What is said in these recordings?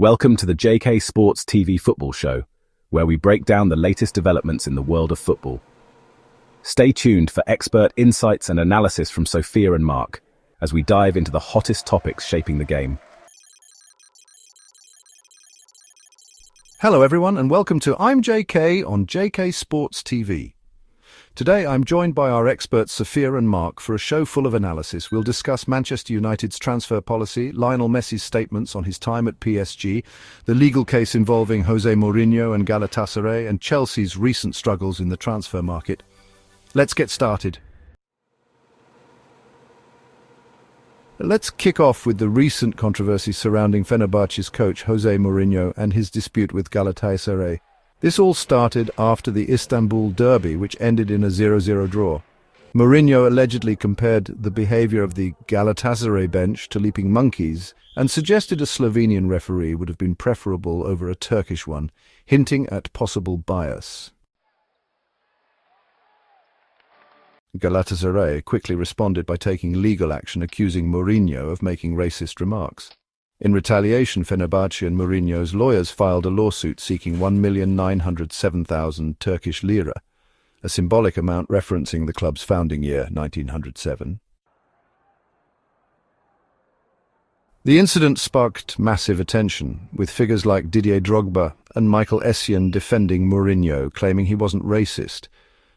Welcome to the JK Sports TV football show, where we break down the latest developments in the world of football. Stay tuned for expert insights and analysis from Sofia and Marc as we dive into the hottest topics shaping the game. Hello everyone and welcome to I'm JK on JK Sports TV. Today I'm joined by our experts Sofia and Marc for a show full of analysis. We'll discuss Manchester United's transfer policy, Lionel Messi's statements on his time at PSG, the legal case involving José Mourinho and Galatasaray, and Chelsea's recent struggles in the transfer market. Let's get started. Let's kick off with the recent controversy surrounding Fenerbahce's coach José Mourinho and his dispute with Galatasaray. This all started after the Istanbul derby, which ended in a 0-0 draw. Mourinho allegedly compared the behaviour of the Galatasaray bench to leaping monkeys and suggested a Slovenian referee would have been preferable over a Turkish one, hinting at possible bias. Galatasaray quickly responded by taking legal action accusing Mourinho of making racist remarks. In retaliation, Fenerbahce and Mourinho's lawyers filed a lawsuit seeking 1,907,000 Turkish lira, a symbolic amount referencing the club's founding year, 1907. The incident sparked massive attention, with figures like Didier Drogba and Michael Essien defending Mourinho, claiming he wasn't racist.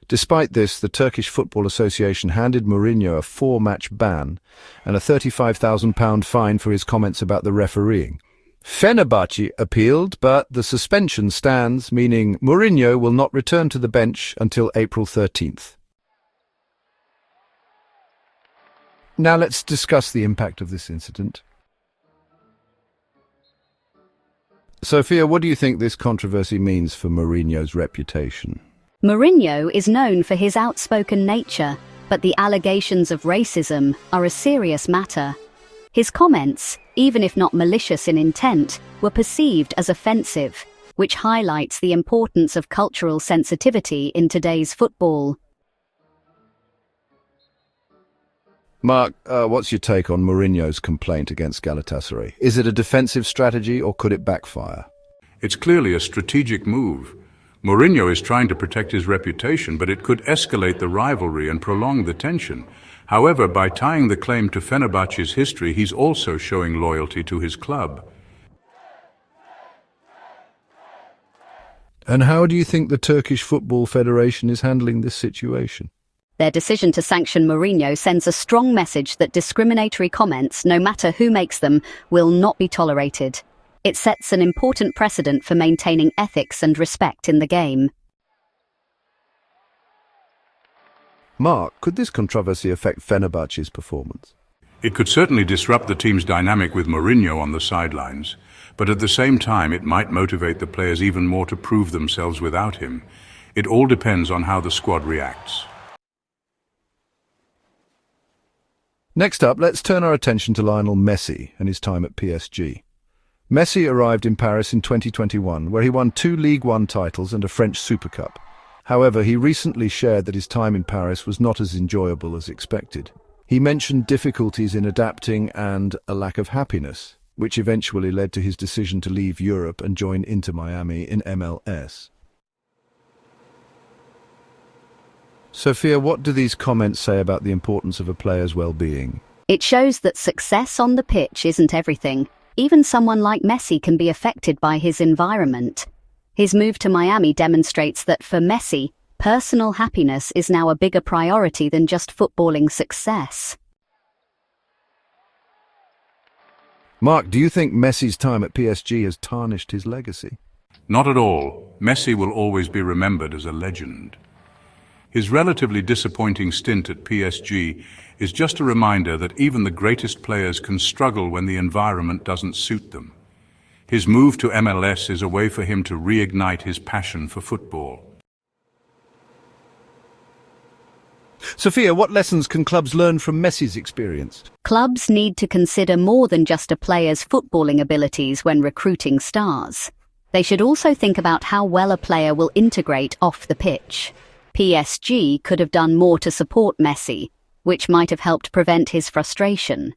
Despite this, the Turkish Football Association handed Mourinho a 4-match ban and a £35,000 fine for his comments about the refereeing. Fenerbahce appealed, but the suspension stands, meaning Mourinho will not return to the bench until April 13th. Now let's discuss the impact of this incident. Sofia, what do you think this controversy means for Mourinho's reputation? Mourinho is known for his outspoken nature, but the allegations of racism are a serious matter. His comments, even if not malicious in intent, were perceived as offensive, which highlights the importance of cultural sensitivity in today's football. Marc, what's your take on Mourinho's complaint against Galatasaray? Is it a defensive strategy or could it backfire? It's clearly a strategic move. Mourinho is trying to protect his reputation, but it could escalate the rivalry and prolong the tension. However, by tying the claim to Fenerbahce's history, he's also showing loyalty to his club. And how do you think the Turkish Football Federation is handling this situation? Their decision to sanction Mourinho sends a strong message that discriminatory comments, no matter who makes them, will not be tolerated. It sets an important precedent for maintaining ethics and respect in the game. Marc, could this controversy affect Fenerbahce's performance? It could certainly disrupt the team's dynamic with Mourinho on the sidelines, but at the same time it might motivate the players even more to prove themselves without him. It all depends on how the squad reacts. Next up, let's turn our attention to Lionel Messi and his time at PSG. Messi arrived in Paris in 2021, where he won 2 Ligue 1 titles and a French Super Cup. However, he recently shared that his time in Paris was not as enjoyable as expected. He mentioned difficulties in adapting and a lack of happiness, which eventually led to his decision to leave Europe and join Inter Miami in MLS. Sofia, what do these comments say about the importance of a player's well-being? It shows that success on the pitch isn't everything. Even someone like Messi can be affected by his environment. His move to Miami demonstrates that for Messi, personal happiness is now a bigger priority than just footballing success. Marc, do you think Messi's time at PSG has tarnished his legacy? Not at all. Messi will always be remembered as a legend. His relatively disappointing stint at PSG is just a reminder that even the greatest players can struggle when the environment doesn't suit them. His move to MLS is a way for him to reignite his passion for football. Sofia, what lessons can clubs learn from Messi's experience? Clubs need to consider more than just a player's footballing abilities when recruiting stars. They should also think about how well a player will integrate off the pitch. PSG could have done more to support Messi, which might have helped prevent his frustration.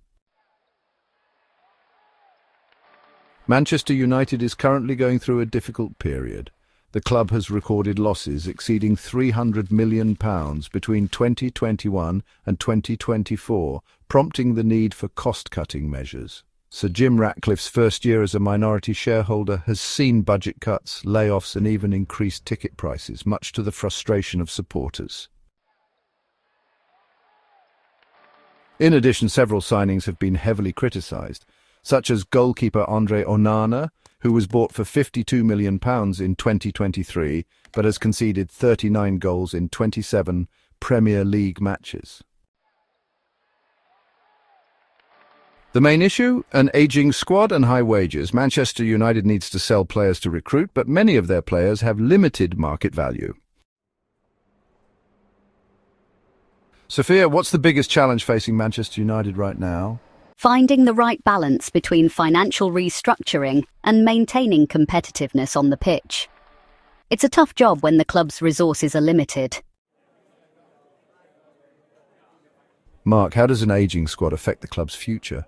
Manchester United is currently going through a difficult period. The club has recorded losses exceeding £300 million between 2021 and 2024, prompting the need for cost-cutting measures. Sir Jim Ratcliffe's first year as a minority shareholder has seen budget cuts, layoffs and even increased ticket prices, much to the frustration of supporters. In addition, several signings have been heavily criticised, such as goalkeeper Andre Onana, who was bought for £52 million in 2023, but has conceded 39 goals in 27 Premier League matches. The main issue? An ageing squad and high wages. Manchester United needs to sell players to recruit, but many of their players have limited market value. Sofia, what's the biggest challenge facing Manchester United right now? Finding the right balance between financial restructuring and maintaining competitiveness on the pitch. It's a tough job when the club's resources are limited. Marc, how does an ageing squad affect the club's future?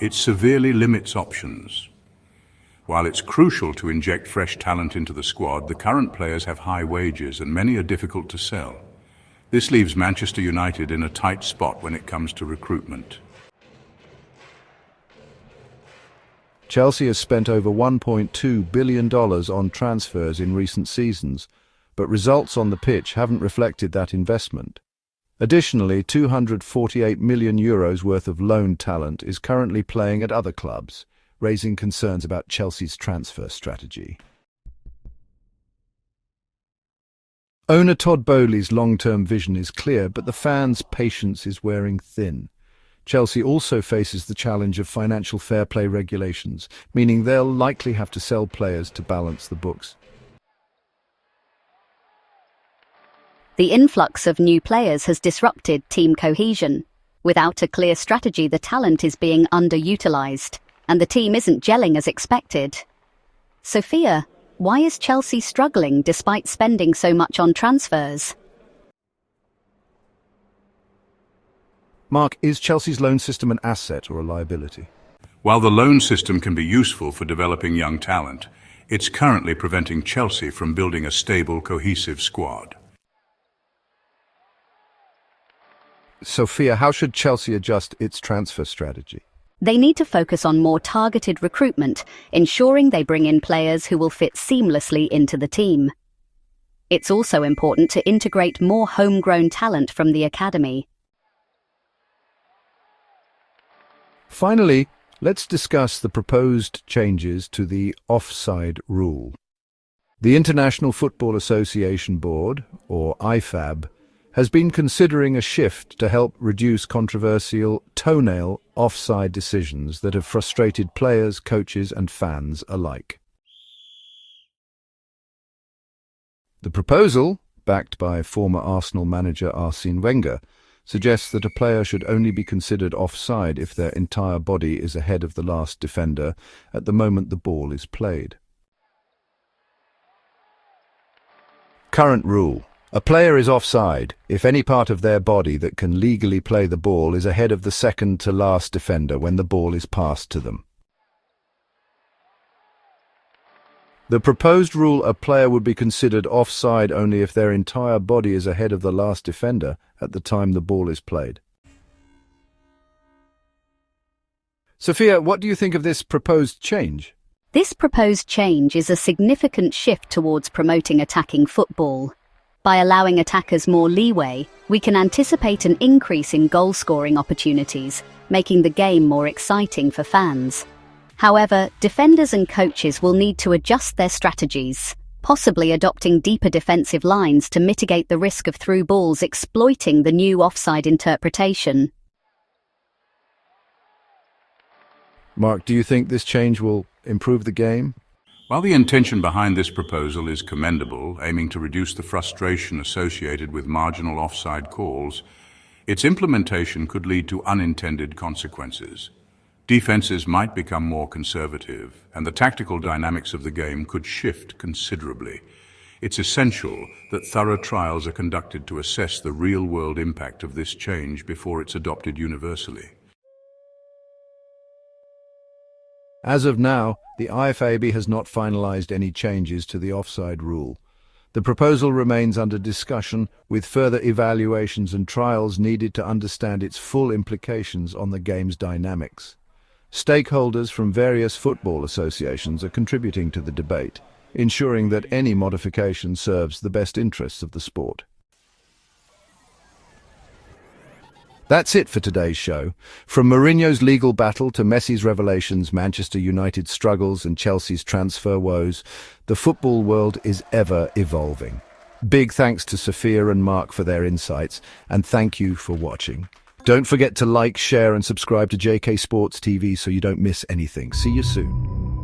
It severely limits options. While it's crucial to inject fresh talent into the squad, the current players have high wages and many are difficult to sell. This leaves Manchester United in a tight spot when it comes to recruitment. Chelsea has spent over $1.2 billion on transfers in recent seasons, but results on the pitch haven't reflected that investment. Additionally, €248 million worth of loaned talent is currently playing at other clubs, raising concerns about Chelsea's transfer strategy. Owner Todd Boehly's long-term vision is clear, but the fans' patience is wearing thin. Chelsea also faces the challenge of financial fair play regulations, meaning they'll likely have to sell players to balance the books. The influx of new players has disrupted team cohesion. Without a clear strategy, the talent is being underutilized, and the team isn't gelling as expected. Sofia, why is Chelsea struggling despite spending so much on transfers? Marc, is Chelsea's loan system an asset or a liability? While the loan system can be useful for developing young talent, it's currently preventing Chelsea from building a stable, cohesive squad. Sofia, how should Chelsea adjust its transfer strategy? They need to focus on more targeted recruitment, ensuring they bring in players who will fit seamlessly into the team. It's also important to integrate more homegrown talent from the academy. Finally, let's discuss the proposed changes to the offside rule. The International Football Association Board, or IFAB, has been considering a shift to help reduce controversial toenail offside decisions that have frustrated players, coaches and fans alike. The proposal, backed by former Arsenal manager Arsene Wenger, suggests that a player should only be considered offside if their entire body is ahead of the last defender at the moment the ball is played. Current rule: a player is offside if any part of their body that can legally play the ball is ahead of the second to last defender when the ball is passed to them. The proposed rule: a player would be considered offside only if their entire body is ahead of the last defender at the time the ball is played. Sofia, what do you think of this proposed change? This proposed change is a significant shift towards promoting attacking football. By allowing attackers more leeway, we can anticipate an increase in goal-scoring opportunities, making the game more exciting for fans. However, defenders and coaches will need to adjust their strategies, possibly adopting deeper defensive lines to mitigate the risk of through balls exploiting the new offside interpretation. Marc, do you think this change will improve the game? While the intention behind this proposal is commendable, aiming to reduce the frustration associated with marginal offside calls, its implementation could lead to unintended consequences. Defenses might become more conservative, and the tactical dynamics of the game could shift considerably. It's essential that thorough trials are conducted to assess the real-world impact of this change before it's adopted universally. As of now, the IFAB has not finalized any changes to the offside rule. The proposal remains under discussion, with further evaluations and trials needed to understand its full implications on the game's dynamics. Stakeholders from various football associations are contributing to the debate, ensuring that any modification serves the best interests of the sport. That's it for today's show. From Mourinho's legal battle to Messi's revelations, Manchester United's struggles and Chelsea's transfer woes, the football world is ever evolving. Big thanks to Sofia and Marc for their insights, and thank you for watching. Don't forget to like, share and subscribe to JK Sports TV so you don't miss anything. See you soon.